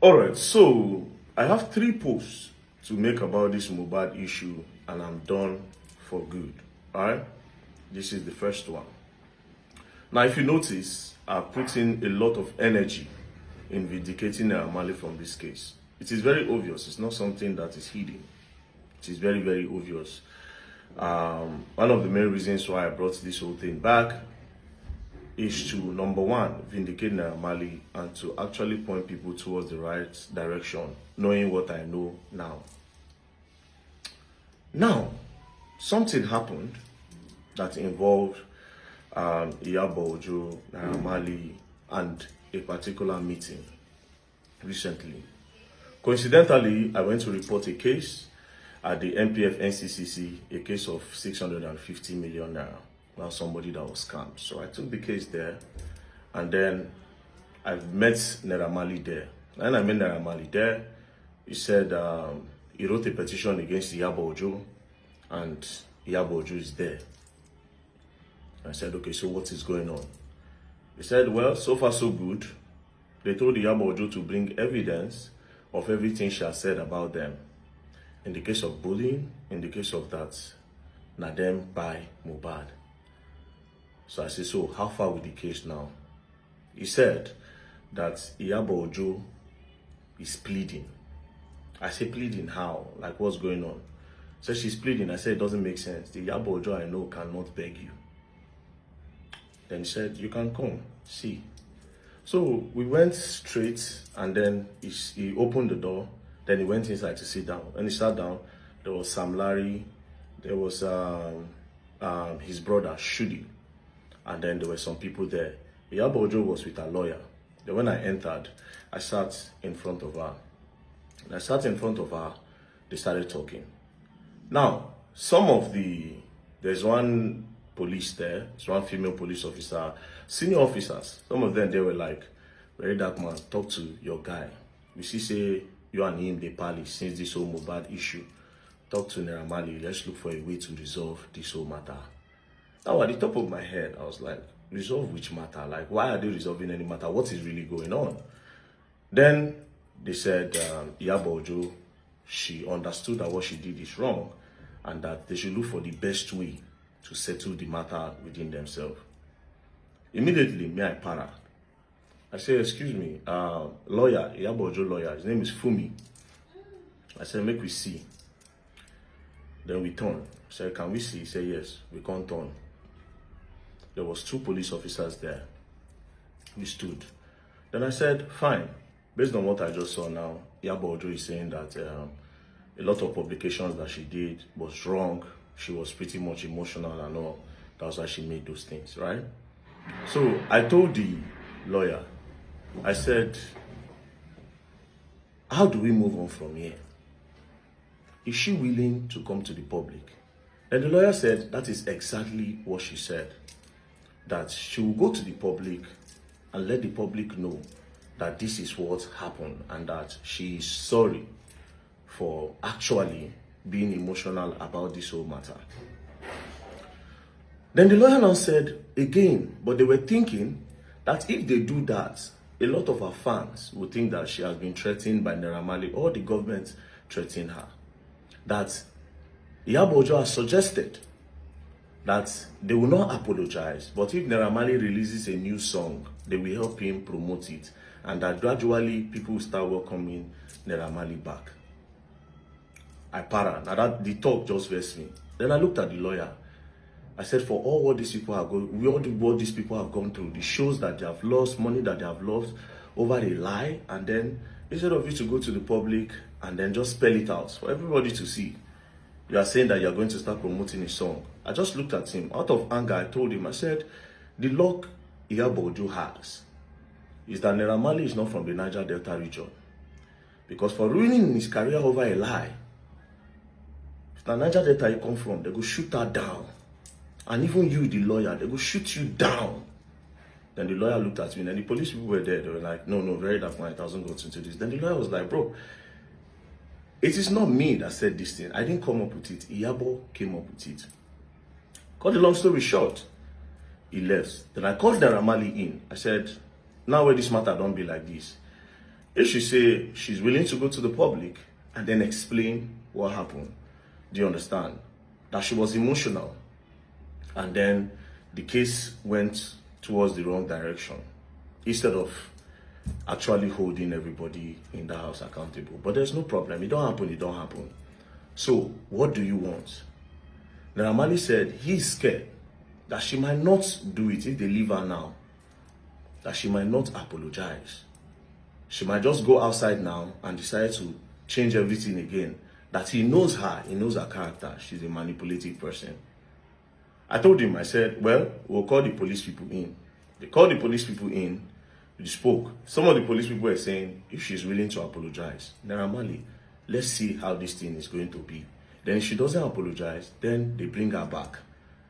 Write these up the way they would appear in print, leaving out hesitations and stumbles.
Alright, so I have 3 posts to make about this MOHBAD issue and I'm done for good. Alright, this is the first one. Now, if you notice, I've put in a lot of energy in vindicating MARLEY from this case. It is very obvious, it's not something that is hidden. It is very, very obvious. One of the main reasons why I brought this whole thing back is to, number one, vindicate MARLEY and to actually point people towards the right direction, knowing what I know now. Now, something happened that involved IYABO, OJO, MARLEY, and a particular meeting recently. Coincidentally, I went to report a case at the MPF NCCC, a case of 650 million naira. Now somebody that was scammed. So I took the case there, and then I met MARLEY there. And I met MARLEY there. He said he wrote a petition against IYABO, OJO, and IYABO, OJO is there. I said, okay, so what is going on? He said, well, so far so good. They told IYABO, OJO to bring evidence of everything she has said about them. In the case of bullying, in the case of that, na them by MOHBAD. So I said, so how far with the case now? He said that IYABO, OJO is pleading. I said, pleading how? Like, what's going on? So she's pleading. I said, it doesn't make sense. The IYABO, OJO I know cannot beg you. Then he said, you can come, see. So we went straight, and then he opened the door. Then he went inside to sit down. When he sat down, there was Sam Larry, there was his brother, Shudi. And then there were some people there. IYABO, OJO was with a lawyer. Then when I entered, I sat in front of her. And I sat in front of her, they started talking. Now, there's one police there, there's one female police officer, senior officers. Some of them, they were like, very dark man, talk to your guy. We see, say, you and him, they pally since this whole MOHBAD issue. Talk to MARLEY, let's look for a way to resolve this whole matter. Now, at the top of my head, I was like, resolve which matter? Like, why are they resolving any matter? What is really going on? Then they said, IYABO, OJO, she understood that what she did is wrong and that they should look for the best way to settle the matter within themselves. Immediately, me, I para. I said, excuse me, lawyer, IYABO, OJO lawyer, his name is Fumi. I said, make we see. Then we turn. I said, can we see? He said, yes, we can't turn. There was 2 police officers there. We stood. Then I said, fine. Based on what I just saw now, IYABO, OJO is saying that a lot of publications that she did was wrong. She was pretty much emotional and all. That's why she made those things, right? So I told the lawyer, I said, how do we move on from here? Is she willing to come to the public? And the lawyer said, that is exactly what she said. That she will go to the public and let the public know that this is what happened and that she is sorry for actually being emotional about this whole matter. Then the lawyer now said again, but they were thinking that if they do that, a lot of her fans will think that she has been threatened by MARLEY or the government threatening her. That IYABO, OJO has suggested that they will not apologize, but if MARLEY releases a new song, they will help him promote it, and that gradually people will start welcoming MARLEY back. I para. Now that the talk just vexed me. Then I looked at the lawyer. I said, for all what these people have what these people have gone through, the shows that they have lost, money that they have lost over a lie, and then instead of you to go to the public and then just spell it out for everybody to see, you are saying that you are going to start promoting a song. I just looked at him. Out of anger, I told him, I said, the luck IYABO, OJO has is that MARLEY is not from the Niger Delta region. Because for ruining his career over a lie, if the Niger Delta you come from, they go shoot her down. And even you, the lawyer, they go shoot you down. Then the lawyer looked at me, and the police people were there. They were like, no, very dark man, it hasn't got into this. Then the lawyer was like, bro, it is not me that said this thing. I didn't come up with it. IYABO came up with it. Cut the long story short, he left. Then I called MARLEY in. I said, now where this matter don't be like this, If she say she's willing to go to the public and then explain what happened, do you understand? That she was emotional. And then the case went towards the wrong direction. Instead of actually holding everybody in the house accountable. But there's no problem. It don't happen, it don't happen. So, what do you want? Naira Marley said he's scared that she might not do it if they leave her now. That she might not apologize. She might just go outside now and decide to change everything again. That he knows her character. She's a manipulative person. I told him, I said, well, we'll call the police people in. They called the police people in. We spoke. Some of the police people were saying, if she's willing to apologize, Naira Marley, let's see how this thing is going to be. Then if she doesn't apologize, then they bring her back.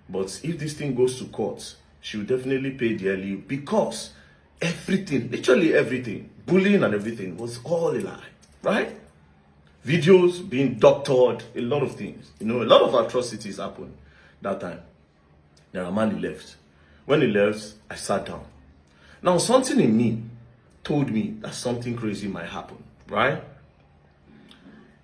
But if this thing goes to court, she will definitely pay dearly because everything, literally everything, bullying and everything was all a lie, right? Videos being doctored, a lot of things. You know, a lot of atrocities happened that time. Naira Marley left. When he left, I sat down. Now, something in me told me that something crazy might happen, right?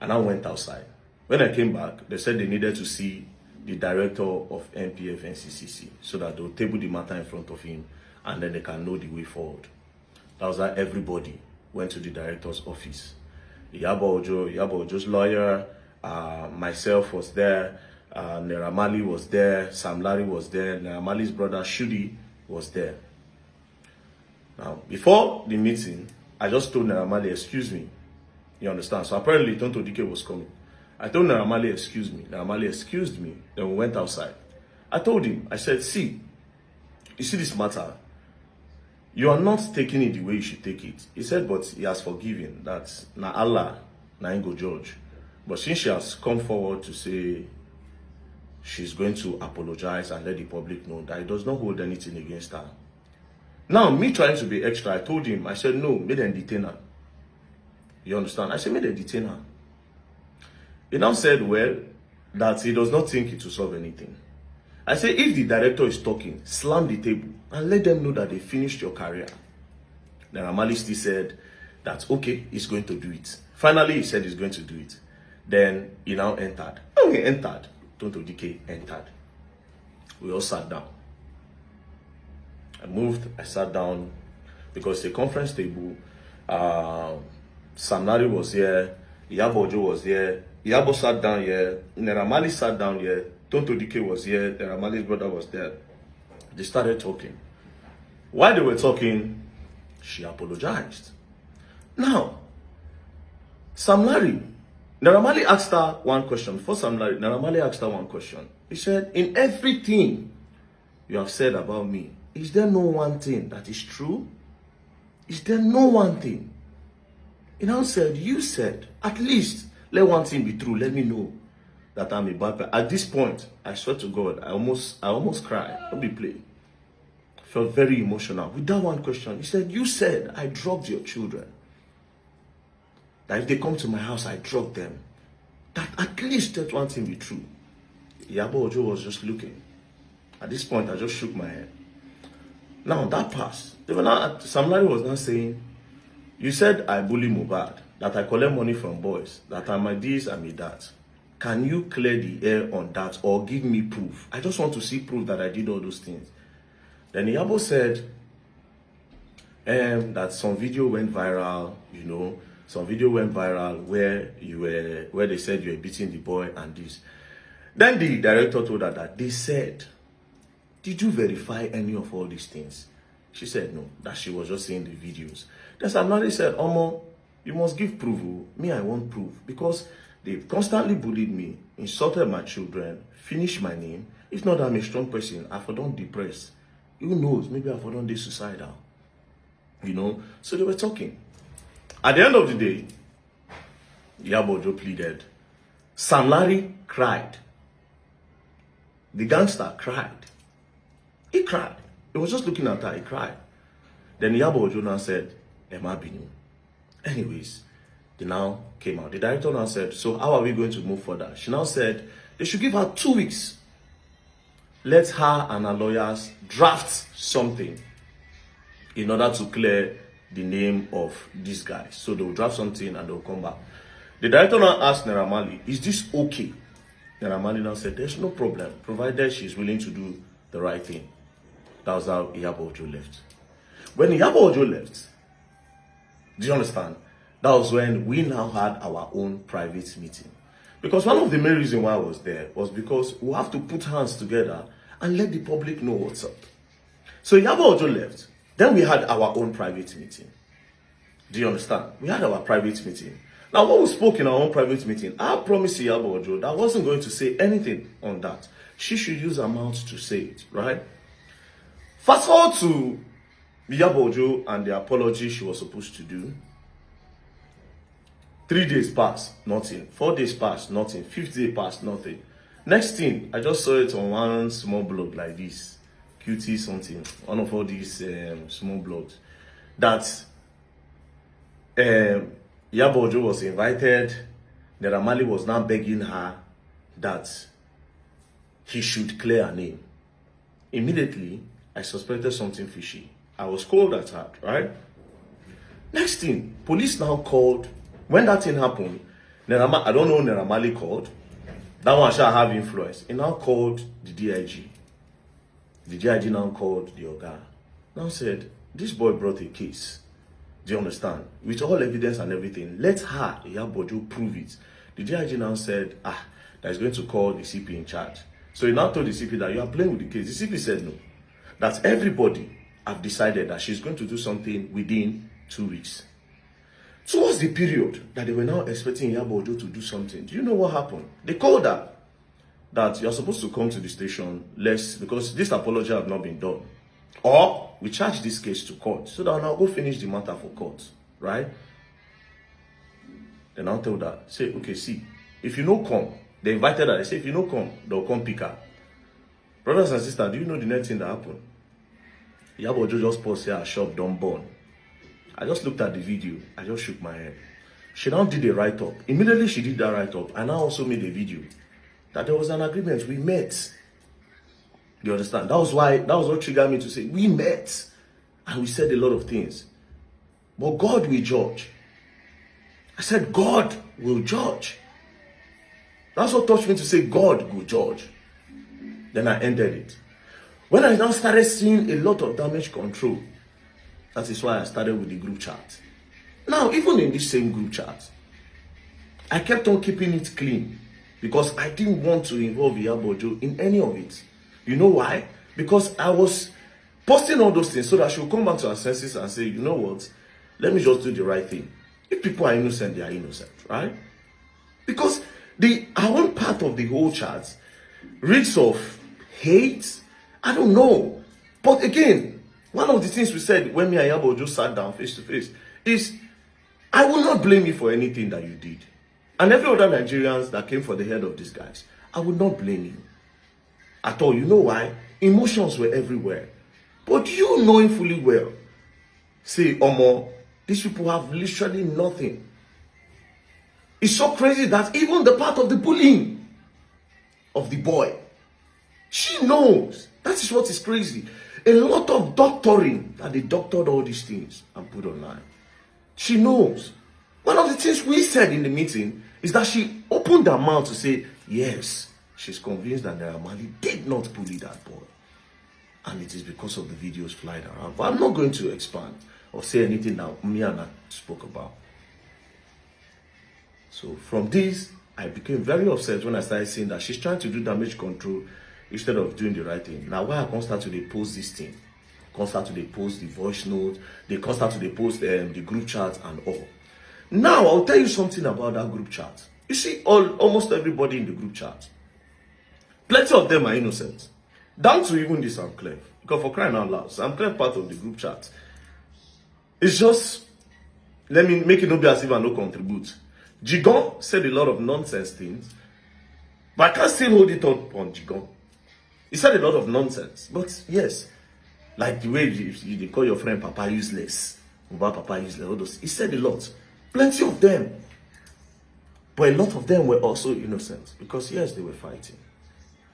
And I went outside. When I came back, they said they needed to see the director of NPF NCCC so that they'll table the matter in front of him and then they can know the way forward. That was how everybody went to the director's office. IYABO Ojo's lawyer, myself was there, Naira Marley was there, Sam Larry was there, Naira Marley's brother Shudi was there. Now, before the meeting, I just told Naira Marley, excuse me. You understand? So apparently, Tonto Dike was coming. I told Naira Marley, excuse me. Naira Marley excused me. Then we went outside. I told him, I said, see, you see this matter? You are not taking it the way you should take it. He said, but he has forgiven. That na Allah, na go judge. But since she has come forward to say she's going to apologize and let the public know that he does not hold anything against her. Now, me trying to be extra, I told him, I said, no, make them detain her. You understand? I said, make them detain her. He now said, well, that he does not think it will solve anything. I said, if the director is talking, slam the table and let them know that they finished your career. Naira Marley still said that, okay, he's going to do it. Finally, he said he's going to do it. Then he now entered. When he entered, Tonto Dike entered. We all sat down. I moved, I sat down because the conference table, Sam Larry was here, IYABO Ojo was here, IYABO sat down here, Naira Marley sat down here, Tonto Dike was here, Naira Marley's brother was there. They started talking. While they were talking, she apologized. Now, Sam Larry, Naira Marley asked her one question. Before Sam Larry, Naira Marley asked her one question. He said, in everything you have said about me, is there no one thing that is true? Is there no one thing? He now said, you said, at least let one thing be true. Let me know that I'm a bad guy. At this point, I swear to God, I almost cried. Don't be playing. I felt very emotional. With that one question, he said, you said I drugged your children. That if they come to my house, I drug them. That at least let one thing be true. IYABO Ojo was just looking. At this point, I just shook my head. Now that passed. Sam Larry was now saying, you said I bully MOHBAD, that I collect money from boys, that I'm a this, I'm a that. Can you clear the air on that or give me proof? I just want to see proof that I did all those things. Then IYABO said that some video went viral, you know, some video went viral where they said you were beating the boy and this. Then the director told her that they said, did you verify any of all these things? She said no, that she was just seeing the videos. Then Sam Larry said, Omo, you must give proof. Me, I want proof. Because they constantly bullied me, insulted my children, finished my name. If not, I'm a strong person. I for don't depressed. Who knows? Maybe I for don't be suicidal. You know? So they were talking. At the end of the day, IYABO Ojo pleaded. Sam Larry cried. The gangster cried. He cried. He was just looking at her. He cried. Then IYABO Ojo now said, Emma Binu. Anyways, they now came out. The director now said, so how are we going to move further? She now said, they should give her 2 weeks. Let her and her lawyers draft something in order to clear the name of these guys. So they'll draft something and they'll come back. The director now asked Naira Marley, is this okay? Naira Marley now said, there's no problem, provided she's willing to do the right thing. That was how IYABO OJO left. When IYABO OJO left, do you understand? That was when we now had our own private meeting. Because one of the main reasons why I was there was because we have to put hands together and let the public know what's up. So IYABO OJO left. Then we had our own private meeting. Do you understand? We had our private meeting. Now, when we spoke in our own private meeting, I promised IYABO OJO that I wasn't going to say anything on that. She should use her mouth to say it, right? Fast forward to IYABO OJO and the apology she was supposed to do. 3 days passed, nothing. 4 days passed, nothing. 5th day passed, nothing. Next thing, I just saw it on one small blog like this. QT something. One of all these small blogs. That IYABO OJO was invited. Naira Marley was now begging her that he should clear her name. Immediately, I suspected something fishy. I was cold at heart, right? Next thing, police now called. When that thing happened, I don't know, Naira Marley called. That one shall have influence. He now called the DIG. The DIG now called the Oga. Now said, this boy brought a case. Do you understand? With all evidence and everything, let her, IYABO OJO, prove it. The DIG now said, that is going to call the CP in charge. So he now told the CP that you are playing with the case. The CP said no. That everybody have decided that she's going to do something within 2 weeks. Towards the period that they were now expecting IYABO OJO to do something, do you know what happened? They called her that you're supposed to come to the station because this apology have not been done. Or we charge this case to court so that I'll go finish the matter for court, right? Then I'll tell her, say, okay, see, if you no come, they invited her, they say, if you no come, they'll come pick her. Brothers and sisters, do you know the next thing that happened? IYABO OJO just paused here, her shop don't burn. I just looked at the video, I just shook my head. She now did a write-up. Immediately she did that write-up, and I also made a video that there was an agreement, we met. You understand? That was what triggered me to say, we met, and we said a lot of things. But God will judge. I said, God will judge. That's what touched me to say, God will judge. Then I ended it. When I now started seeing a lot of damage control, that is why I started with the group chat. Now, even in this same group chat, I kept on keeping it clean because I didn't want to involve IYABO OJO in any of it. You know why? Because I was posting all those things so that she will come back to her senses and say, you know what? Let me just do the right thing. If people are innocent, they are innocent, right? Because our own part of the whole chat reeks of hate. I don't know. But again, one of the things we said when me and IYABO OJO sat down face to face is, I will not blame you for anything that you did. And every other Nigerians that came for the head of these guys, I would not blame you at all. You know why? Emotions were everywhere. But you knowing fully well, say, Omo, these people have literally nothing. It's so crazy that even the part of the bullying of the boy, she knows. That is what is crazy. A lot of doctoring that they doctored all these things and put online. She knows. One of the things we said in the meeting is that she opened her mouth to say, yes, she's convinced that Naira Marley did not bully that boy. And it is because of the videos flying around. But I'm not going to expand or say anything that me and I spoke about. So from this, I became very upset when I started seeing that she's trying to do damage control instead of doing the right thing. Now, why I can't start to post this thing? Can't start to post the voice note. They can't start to post the group chat and all. Now, I'll tell you something about that group chat. You see, almost everybody in the group chat, plenty of them are innocent. Down to even the Sam Clef. Because for crying out loud, Sam Clef part of the group chat. It's just, let me make it not be as if I no contribute. Jigon said a lot of nonsense things, but I can't still hold it up on Jigon. He said a lot of nonsense, but yes, like the way you call your friend Papa useless, Papa useless, all those. He said a lot, plenty of them, but a lot of them were also innocent because yes, they were fighting.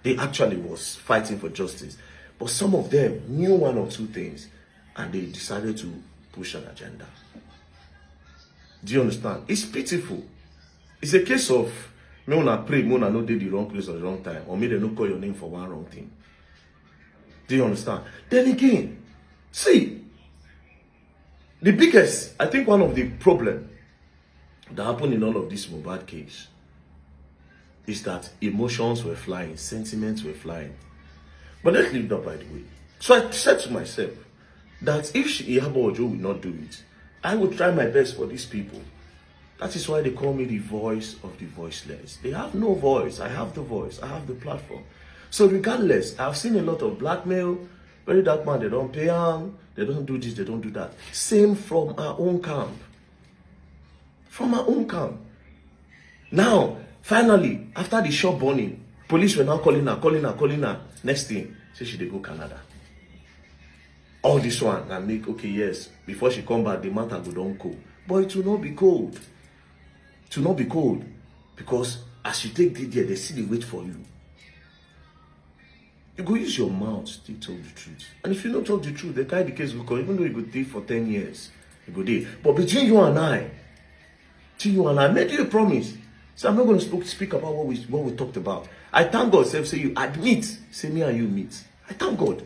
They actually was fighting for justice, but some of them knew one or two things, and they decided to push an agenda. Do you understand? It's pitiful. It's a case of me wanna pray, me wanna not do the wrong place at the wrong time, or me they not call your name for one wrong thing. Do you understand? Then again, see, the biggest, I think one of the problem that happened in all of this MOHBAD case is that emotions were flying, sentiments were flying. But let's leave that by the way. So I said to myself that if IYABO OJO will not do it, I will try my best for these people. That is why they call me the voice of the voiceless. They have no voice. I have the voice. I have the platform. So regardless, I've seen a lot of blackmail. Very dark man, they don't pay them. They don't do this, they don't do that. Same from our own camp. From our own camp. Now, finally, after the shop burning, police were now calling her. Next thing, say she dey go Canada. All this one, I make, okay, yes, before she come back, the matter go down cold. But it will not be cold. It will not be cold. Because as you take the there, they still wait for you. You go use your mouth to tell the truth. And if you don't tell the truth, the guy the case will come, even though you go there for 10 years. You go there. But between you and I, I made you a promise. So I'm not going to speak about what we talked about. I thank God, say you admit, say me and you meet. I thank God.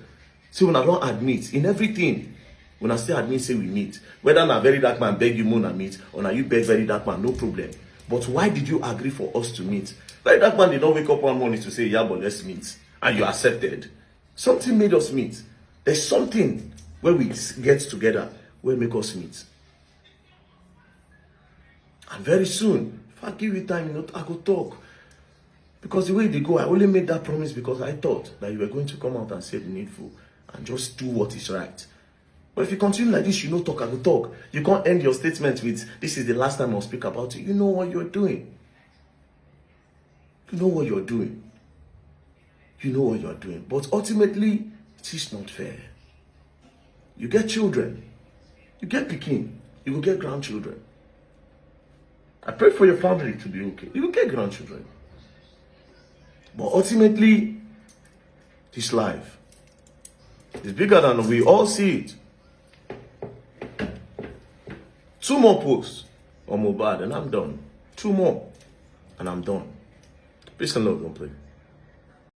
So when I don't admit in everything, when I still admit, say we meet. Whether na very dark man beg you more than meet, or now you beg very dark man, no problem. But why did you agree for us to meet? Very dark man did not wake up one morning to say, yeah, but let's meet. And you accepted. Something made us meet. There's something where we get together, where make us meet. And very soon, if I give you time, I go talk. Because the way they go, I only made that promise because I thought that you were going to come out and say the needful and just do what is right. But if you continue like this, you no talk, I go talk. You can't end your statement with, this is the last time I'll speak about it. You know what you're doing. You know what you're doing. You know what you're doing. But ultimately, it is not fair. You get children. You get pikin. You will get grandchildren. I pray for your family to be okay. You will get grandchildren. But ultimately, this life is bigger than we all see it. 2 more posts on MOHBAD and I'm done. 2 more and I'm done. Peace and love, don't play.